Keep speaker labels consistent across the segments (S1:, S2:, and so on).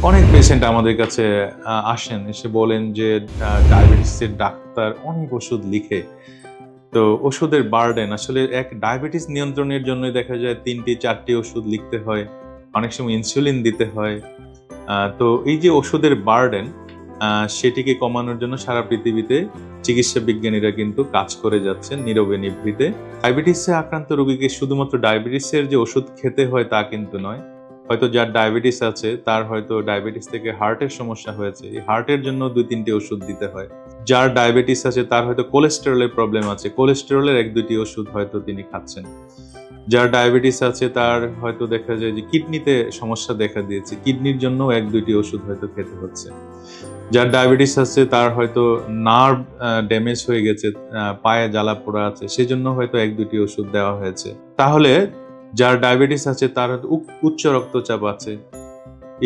S1: অনেক পেশেন্ট আমাদের কাছে আসেন, এসে বলেন যে ডায়াবেটিসের ডাক্তার অনেক ওষুধ লিখে। তো ওষুধের বার্ডেন আসলে এক ডায়াবেটিস নিয়ন্ত্রণের জন্য দেখা যায় 3-4টি ওষুধ লিখতে হয়, অনেক সময় ইনসুলিন দিতে হয়। তো এই যে ওষুধের বার্ডেন সেটিকে কমানোর জন্য সারা পৃথিবীতে চিকিৎসা বিজ্ঞানীরা কিন্তু কাজ করে যাচ্ছেন নীরবে নিভৃতে। ডায়াবেটিসে আক্রান্ত রোগীকে শুধুমাত্র ডায়াবেটিসের যে ওষুধ খেতে হয় তা কিন্তু নয়। হয়তো যার ডায়াবেটিস আছে তার হয়তো ডায়াবেটিস থেকে হার্টের সমস্যা হয়েছে, এই হার্টের জন্য 2-3টি ওষুধ দিতে হয়। যার ডায়াবেটিস আছে তার হয়তো কোলেস্টেরলের প্রবলেম আছে, কোলেস্টেরলের 1-2টি ওষুধ হয়তো তিনি খাচ্ছেন। যার ডায়াবেটিস আছে তার হয়তো দেখা যায় যে কিডনিতে সমস্যা দেখা দিয়েছে, কিডনির জন্য 1-2টি ওষুধ হয়তো খেতে হচ্ছে। যার ডায়াবেটিস আছে তার হয়তো নার্ভ ড্যামেজ হয়ে গেছে, পায়ে জ্বালা পোড়া আছে, সেজন্য হয়তো 1-2টি ওষুধ দেওয়া হয়েছে। তাহলে যার ডায়াবেটিস আছে তার হয়তো উচ্চ রক্তচাপ আছে,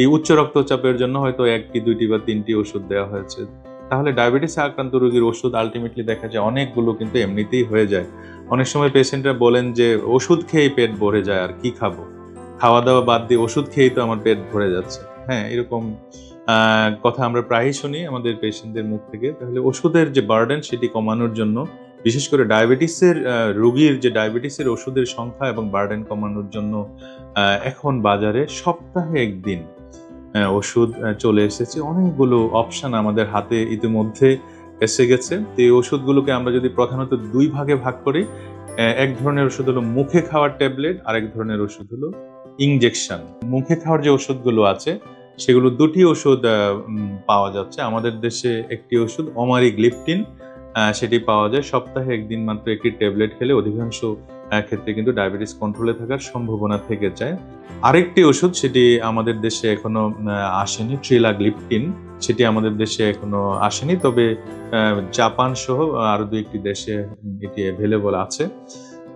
S1: এই উচ্চ রক্তচাপের জন্য হয়তো 1টি 2টি বা 3টি ওষুধ দেওয়া হয়েছে। তাহলে ডায়াবেটিসে আক্রান্ত রোগীর ওষুধ আলটিমেটলি দেখা যায় অনেকগুলো কিন্তু এমনিতেই হয়ে যায়। অনেক সময় পেশেন্টরা বলেন যে ওষুধ খেয়েই পেট ভরে যায়, আর কি খাবো, খাওয়া দাওয়া বাদ দিয়ে ওষুধ খেয়েই তো আমার পেট ভরে যাচ্ছে। হ্যাঁ, এরকম কথা আমরা প্রায়ই শুনি আমাদের পেশেন্টদের মুখ থেকে। তাহলে ওষুধের যে বার্ডেন সেটি কমানোর জন্য, বিশেষ করে ডায়াবেটিসের রোগীর যে ডায়াবেটিসের ওষুধের সংখ্যা এবং বার্ডেন কমানোর জন্য এখন বাজারে সপ্তাহে একদিন ওষুধ চলে এসেছে। অনেকগুলো অপশন আমাদের হাতে ইতিমধ্যে এসে গেছে। তো এই ওষুধগুলোকে আমরা যদি প্রধানত 2 ভাগে ভাগ করি, এক ধরনের ওষুধ হলো মুখে খাওয়ার ট্যাবলেট, আরেক ধরনের ওষুধ হলো ইনজেকশন। মুখে খাওয়ার যে ওষুধগুলো আছে সেগুলো 2টি ওষুধ পাওয়া যাচ্ছে আমাদের দেশে। একটি ওষুধ অমারিগ্লিপটিন, সেটি পাওয়া যায় সপ্তাহে একদিন মাত্র একটি ট্যাবলেট খেলে অধিকাংশ ক্ষেত্রে কিন্তু ডায়াবেটিস কন্ট্রোলে থাকার সম্ভাবনা থেকে যায়। আরেকটি ওষুধ সেটি আমাদের দেশে এখনো আসেনি, ট্রিলাগ্লিপটিন, সেটি আমাদের দেশে এখনো আসেনি, তবে জাপান সহ আরো 2-1টি দেশে এটি অ্যাভেলেবল আছে।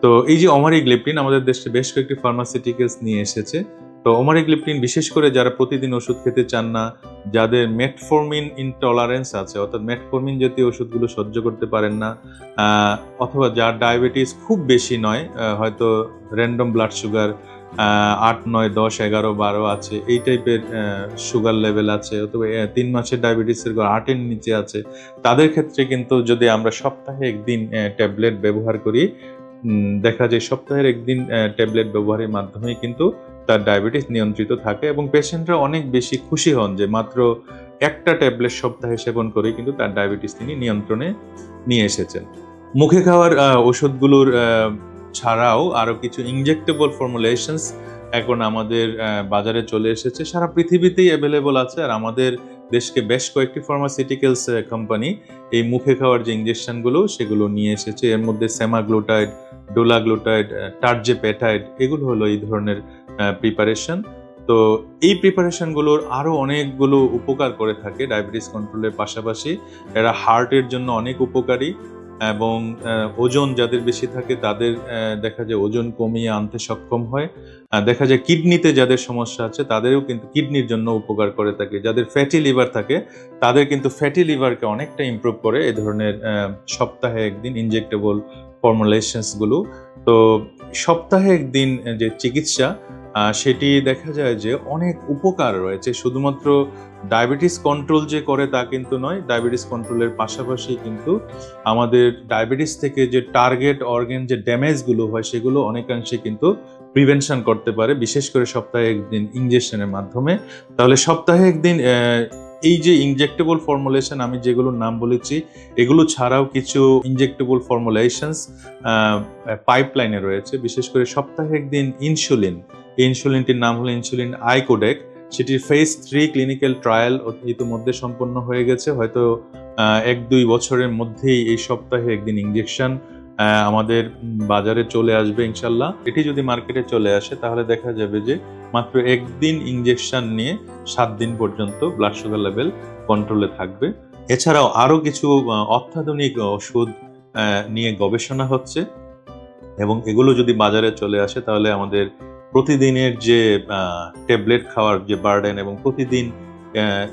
S1: তো এই যে অমারিগ্লিপটিন আমাদের দেশে বেশ কয়েকটি ফার্মাসিউটিক্যালস নিয়ে এসেছে। তো অমারিগ্লিপটিন বিশেষ করে যারা প্রতিদিন ওষুধ খেতে চান না, যাদের মেটফর্মিন ইনটলারেন্স আছে, অর্থাৎ মেটফর্মিন জাতীয় ওষুধগুলো সহ্য করতে পারেন না, অথবা যার ডায়াবেটিস খুব বেশি নয়, হয়তো র্যান্ডম ব্লাড সুগার 8, 9, 10, 11, 12 আছে, এই টাইপের সুগার লেভেল আছে, অথবা 3 মাসের ডায়াবেটিসের 8-এর নিচে আছে, তাদের ক্ষেত্রে কিন্তু যদি আমরা সপ্তাহে একদিন ট্যাবলেট ব্যবহার করি, দেখা যায় সপ্তাহের একদিন ট্যাবলেট ব্যবহারের মাধ্যমে কিন্তু তার ডায়াবেটিস নিয়ন্ত্রিত থাকে এবং পেশেন্টরা অনেক বেশি খুশি হন যে মাত্র একটা ট্যাবলেট সপ্তাহে সেবন করে কিন্তু তার ডায়াবেটিস তিনি নিয়ন্ত্রণে নিয়ে এসেছেন। মুখে খাওয়ার ওষুধগুলোর ছাড়াও আরো কিছু ইনজেক্টেবল ফর্মুলেশনস এখন আমাদের বাজারে চলে এসেছে, সারা পৃথিবীতেই অ্যাভেলেবল আছে। আর আমাদের দেশকে বেশ কয়েকটি ফার্মাসিউটিক্যালস কোম্পানি এই মুখে খাওয়ার যে ইনজেকশনগুলো সেগুলো নিয়ে এসেছে। এর মধ্যে সেমাগ্লুটাইড, ডোলাগ্লুটাইড, টার্জেপেটাইড, এগুলো হলো এই ধরনের প্রিপারেশন। তো এই প্রিপারেশনগুলোর আরো অনেকগুলো উপকার করে থাকে ডায়াবেটিস কন্ট্রোলের পাশাপাশি। এরা হার্টের জন্য অনেক উপকারী এবং ওজন যাদের বেশি থাকে তাদের দেখা যায় ওজন কমিয়ে আনতে সক্ষম হয়। দেখা যায় কিডনিতে যাদের সমস্যা আছে তাদেরও কিন্তু কিডনির জন্য উপকার করে থাকে। যাদের ফ্যাটি লিভার থাকে তাদের কিন্তু ফ্যাটি লিভারকে অনেকটা ইমপ্রুভ করে এই ধরনের সপ্তাহে একদিন ইনজেক্টেবল ফর্মুলেশনসগুলো। তো সপ্তাহে একদিন যে চিকিৎসা সেটি দেখা যায় যে অনেক উপকার রয়েছে। শুধুমাত্র ডায়াবেটিস কন্ট্রোল যে করে তা কিন্তু নয়, ডায়াবেটিস কন্ট্রোলের পাশাপাশি কিন্তু আমাদের ডায়াবেটিস থেকে যে টার্গেট অর্গান যে ড্যামেজগুলো হয় সেগুলো অনেকাংশে কিন্তু প্রিভেনশন করতে পারে, বিশেষ করে সপ্তাহে একদিন ইনজেকশনের মাধ্যমে। তাহলে সপ্তাহে একদিন এই যে ইনজেক্টেবল ফর্মুলেশন আমি যেগুলোর নাম বলেছি এগুলো ছাড়াও কিছু ইনজেক্টেবল ফর্মুলেশনস পাইপলাইনে রয়েছে। বিশেষ করে সপ্তাহে একদিন ইনসুলিন, এই ইনসুলিনটির নাম হলো ইনসুলিন আইকোডেক, সেটির ফেজ 3 ক্লিনিক্যাল ট্রায়াল ইতিমধ্যে সম্পন্ন হয়ে গেছে। হয়তো 1-2 বছরের মধ্যেই এই সপ্তাহে একদিন ইনজেকশন আমাদের বাজারে চলে আসবে ইনশাল্লাহ। এটি যদি মার্কেটে চলে আসে তাহলে দেখা যাবে যে মাত্র একদিন ইনজেকশন নিয়ে 7 দিন পর্যন্ত ব্লাড সুগার লেভেল কন্ট্রোলে থাকবে। এছাড়াও আরো কিছু অত্যাধুনিক ওষুধ নিয়ে গবেষণা হচ্ছে এবং এগুলো যদি বাজারে চলে আসে তাহলে আমাদের প্রতিদিনের যে ট্যাবলেট খাওয়ার যে বার্ডেন এবং প্রতিদিন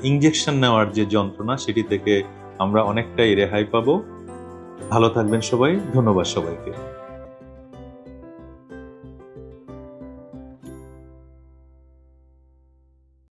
S1: ইনজেকশন নেওয়ার যে যন্ত্রণা সেটি থেকে আমরা অনেকটাই রেহাই পাবো। ভালো থাকবেন সবাই, ধন্যবাদ সবাইকে।